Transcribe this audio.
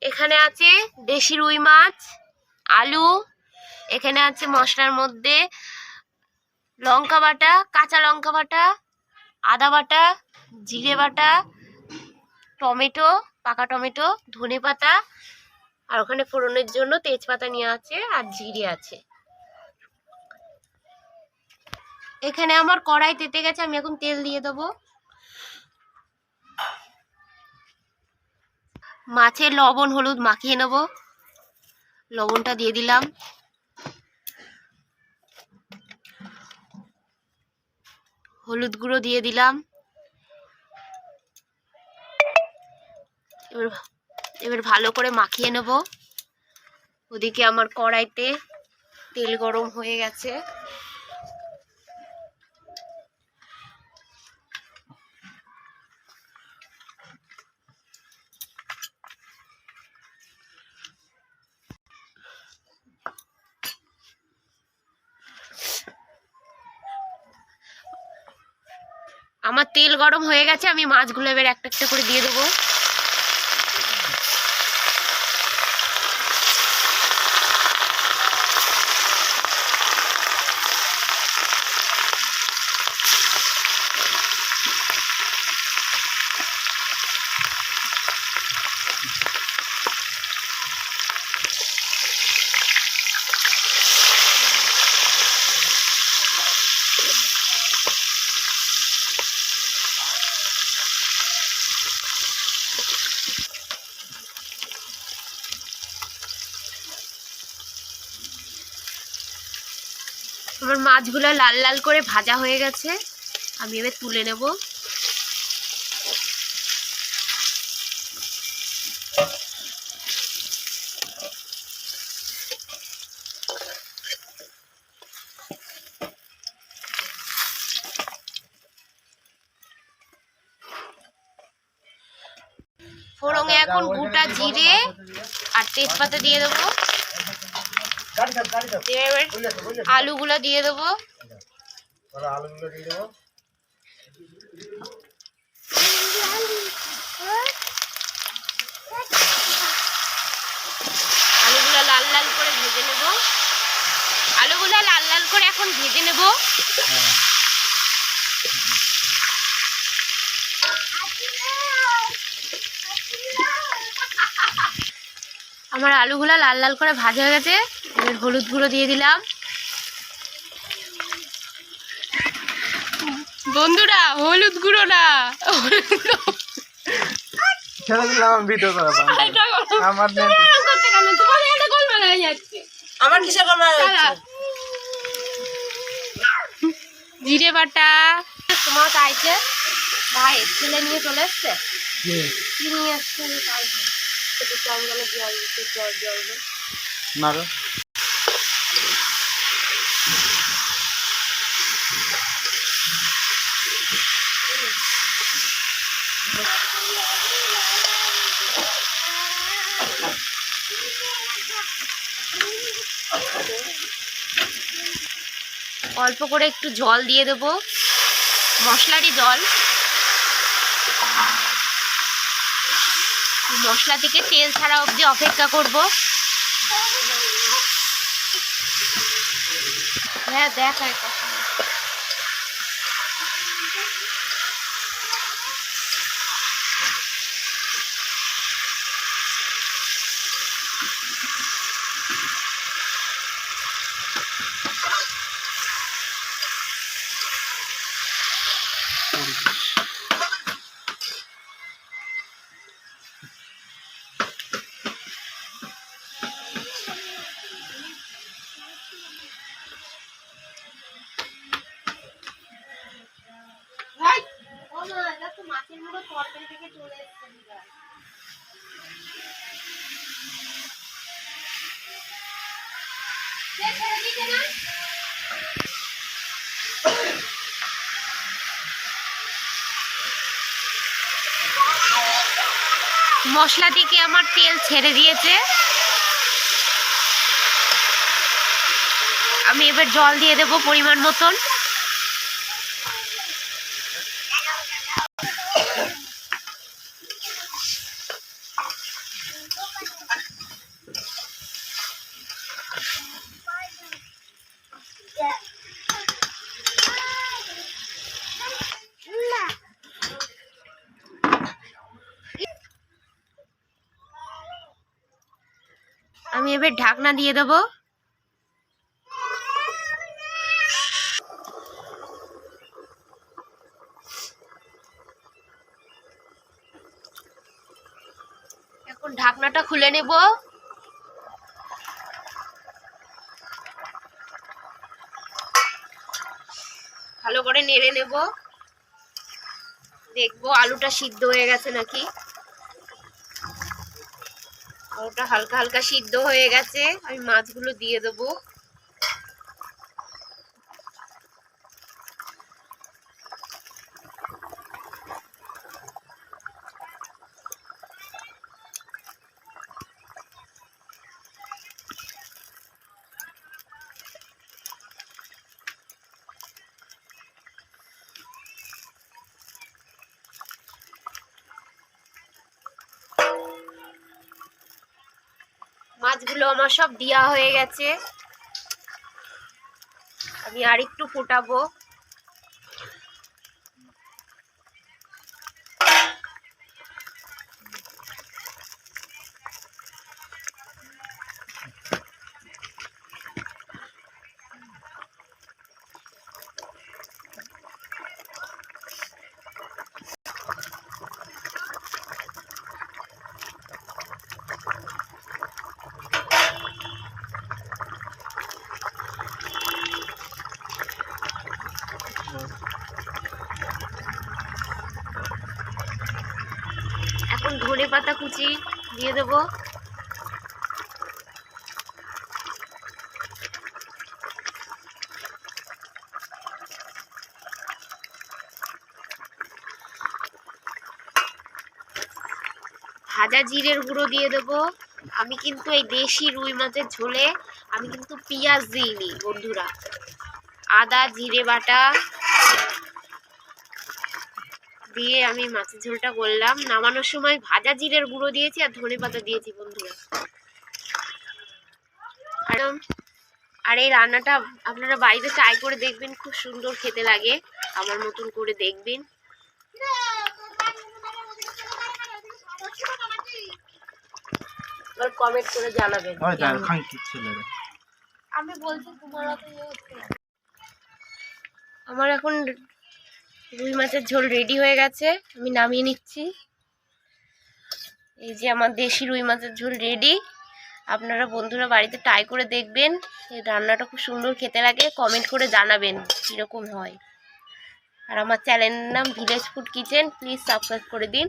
এখানে আছে দেশি রুই মাছ, আলু, এখানে আছে মশলার মধ্যে লঙ্কা বাটা, কাঁচা লঙ্কা বাটা, আদা বাটা, জিরে বাটা, টমেটো, পাকা টমেটো, ধনে পাতা, আর ওখানে ফোড়নের জন্য তেজপাতা নিয়ে আছে আর জিরে আছে। এখানে আমার কড়াই তেতে গেছে, আমি এখন তেল দিয়ে দেবো। মাছের লবণ হলুদ মাখিয়ে নেব, লবণটা দিয়ে দিলাম। হলুদ গুঁড়ো দিয়ে দিলাম। এবার ভালো করে মাখিয়ে নেব। ওদিকে আমার কড়াইতে তেল গরম হয়ে গেছে। আমার তেল গরম হয়ে গেছে, আমি মাছগুলো এবার একটা একটা করে দিয়ে দেবো। আমার মাছগুলো লাল লাল করে ভাজা হয়ে গেছে, আমি এবার তুলে নেব। ফোড়নে এখন গোটা জিরে আর তেজপাতা দিয়ে দেবো। আলুগুলো দিয়ে দেবো। আলুগুলো লাল লাল করে ভেজে নেব। আলুগুলো লাল লাল করে এখন ভেজে নেব। আমার আলুগুলো লাল লাল করে ভাজা হয়ে গেছে, এবার হলুদ গুঁড়ো দিয়ে দিলাম। বন্ধুরা হলুদ গুঁড়ো না, জিরে বাটা। তোমার চাইছে ভাই ছেলে নিয়ে চলে এসছে, কি নিয়ে আসছে মারো। অল্প করে একটু জল দিয়ে দেবো, মশলারই জল। মশলা থেকে তেল ছাড়া অবধি অপেক্ষা করব। হ্যাঁ দেখ মাছের মতো তরকারি থেকে চলে এসছে। মশলা থেকে আমার তেল ছেড়ে দিয়েছে, আমি এবার জল দিয়ে দেবো পরিমাণ মতন। এবার ঢাকনা দিয়ে দেবো। এখন ঢাকনাটা খুলে নেব। ভালো করে নেড়ে নেব, দেখবো আলুটা সিদ্ধ হয়ে গেছে নাকি। আলুটা হালকা হালকা সিদ্ধ হয়ে গেছে, আমি মাছগুলো দিয়ে দেবো। মাছগুলো আমার সব দেওয়া হয়ে গেছে, আমি আর একটু ফোটাবো। এখন ধনে পাতা কুচি দিয়ে দেবো। ভাজা জিরের গুঁড়ো দিয়ে দেবো। আমি কিন্তু এই দেশি রুই মাছের ঝোলে আমি কিন্তু পেঁয়াজ দিইনি বন্ধুরা। আদা জিরে বাটা দিয়ে আমি মাছের ঝোলটা করলাম। নামানোর সময় ভাজা জিরের গুঁড়ো দিয়েছি আর ধনে পাতা দিয়েছি বন্ধুরা। আর এই রান্নাটা আপনারা বাড়িতে ট্রাই করে দেখবেন, খুব সুন্দর খেতে লাগে। আমার মতন করে দেখবেন। কমেন্ট করে জানাবেন। আমি বলছি আমার এখন রুই মাছের ঝোল রেডি হয়ে গেছে, আমি নামিয়ে নিচ্ছি। এই যে আমার দেশি রুই মাছের ঝোল রেডি। আপনারা বন্ধুরা বাড়িতে ট্রাই করে দেখবেন, এই রান্নাটা খুব সুন্দর খেতে লাগে। কমেন্ট করে জানাবেন কীরকম হয়। আর আমার চ্যানেলের নাম village food kitchen, please subscribe করে দিন।